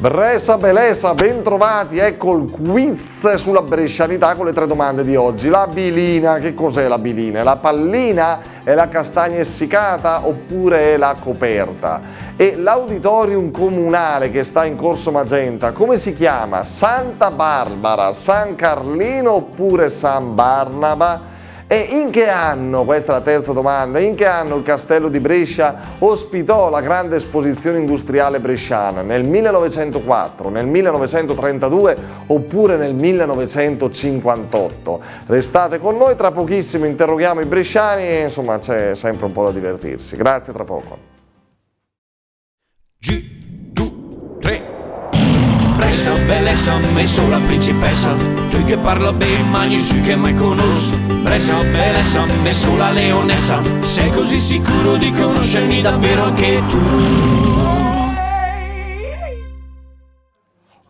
Bresa Belesa, bentrovati, ecco il quiz sulla brescianità con le 3 domande di oggi. La bilina, che cos'è la bilina? È la pallina? È la castagna essiccata oppure è la coperta? E l'auditorium comunale che sta in Corso Magenta, come si chiama? Santa Barbara, San Carlino oppure San Barnaba? E in che anno, questa è la terza domanda, in che anno il Castello di Brescia ospitò la grande esposizione industriale bresciana? Nel 1904, nel 1932 oppure nel 1958? Restate con noi, tra pochissimo interroghiamo i bresciani e insomma c'è sempre un po' da divertirsi. Grazie, tra poco. Bressa, bellezza, messo la principessa. Tu che parla bene, mani su che mai conosco. Bressa, bellezza, messo la leonessa. Sei così sicuro di conoscermi davvero anche tu?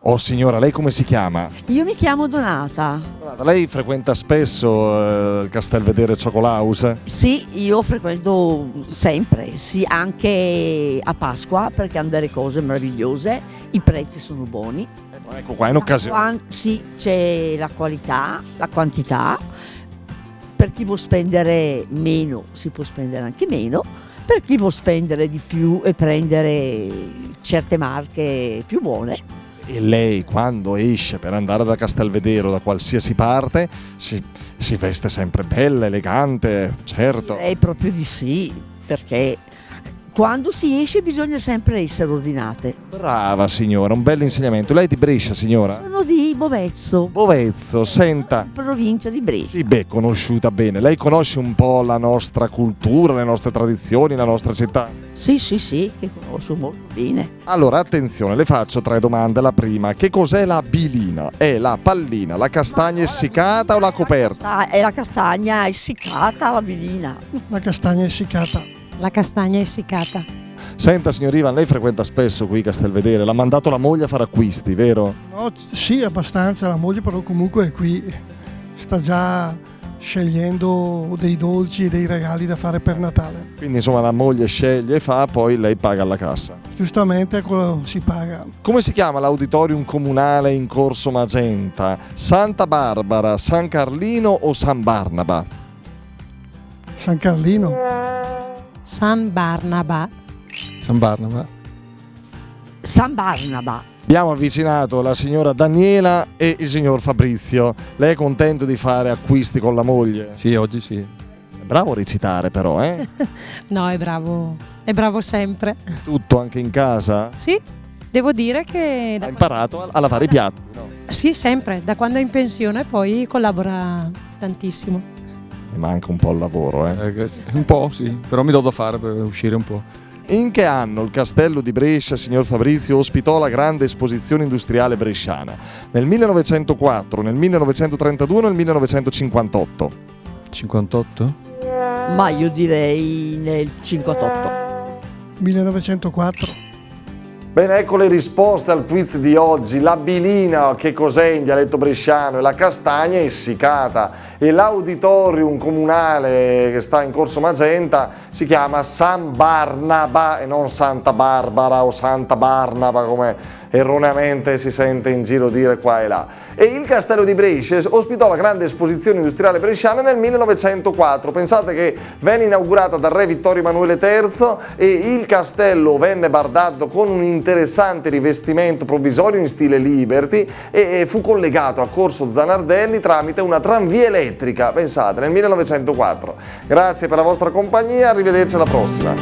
Oh signora, lei come si chiama? Io mi chiamo Donata. Donata, lei frequenta spesso il Castelvedere Ciocolaus? Sì, io frequento sempre, sì, anche a Pasqua perché hanno delle cose meravigliose, i prezzi sono buoni. Ecco qua, in occasione. Sì, c'è la qualità, la quantità. Per chi vuol spendere meno si può spendere anche meno, per chi vuol spendere di più e prendere certe marche più buone. E lei quando esce per andare da Castelvedere o da qualsiasi parte si veste sempre bella, elegante, certo. È proprio di sì, perché quando si esce bisogna sempre essere ordinate. Brava signora, un bel insegnamento. Lei è di Brescia, signora? Sono di Bovezzo, Bovezzo, senta. provincia di Brescia. Sì, beh, conosciuta bene. Lei conosce un po' la nostra cultura, le nostre tradizioni, la nostra città? Sì, che conosco molto bene. Allora, attenzione, le faccio 3 domande. La prima, che cos'è la bilina? È la pallina, la castagna essiccata o la coperta? È la castagna essiccata, la bilina. La castagna essiccata. La castagna essiccata. Senta, signor Ivan, lei frequenta spesso qui Castelvedere, l'ha mandato la moglie a fare acquisti, vero? No, sì, abbastanza, la moglie però comunque è qui, sta già scegliendo dei dolci e dei regali da fare per Natale. Quindi insomma la moglie sceglie e fa, poi lei paga alla cassa. Giustamente quello si paga. Come si chiama l'auditorium comunale in Corso Magenta? Santa Barbara, San Carlino o San Barnaba? San Carlino. San Barnaba. San Barnaba. San Barnaba. Abbiamo avvicinato la signora Daniela e il signor Fabrizio. Lei è contento di fare acquisti con la moglie? Sì, oggi sì. È bravo a recitare però, eh? No, è bravo sempre. Tutto anche in casa? Sì, devo dire che... Ha imparato a lavare i piatti, no? Sì, sempre, da quando è in pensione poi collabora tantissimo. Mi manca un po' il lavoro, eh? Un po', sì, però mi do da fare per uscire un po'. In che anno il Castello di Brescia, signor Fabrizio, ospitò la grande esposizione industriale bresciana? Nel 1904, nel 1932 o nel 1958? 58? Ma io direi nel 58. 1904. Bene, ecco le risposte al quiz di oggi. La bilina, che cos'è in dialetto bresciano? E la castagna essiccata. E l'auditorium comunale che sta in Corso Magenta si chiama San Barnaba e non Santa Barbara o Santa Barnaba come erroneamente si sente in giro dire qua e là. E il Castello di Brescia ospitò la grande esposizione industriale bresciana nel 1904. Pensate che venne inaugurata dal re Vittorio Emanuele III e il castello venne bardato con un interessante rivestimento provvisorio in stile Liberty e fu collegato a Corso Zanardelli tramite una tranvia elettrica, pensate, nel 1904. Grazie per la vostra compagnia, arrivederci alla prossima.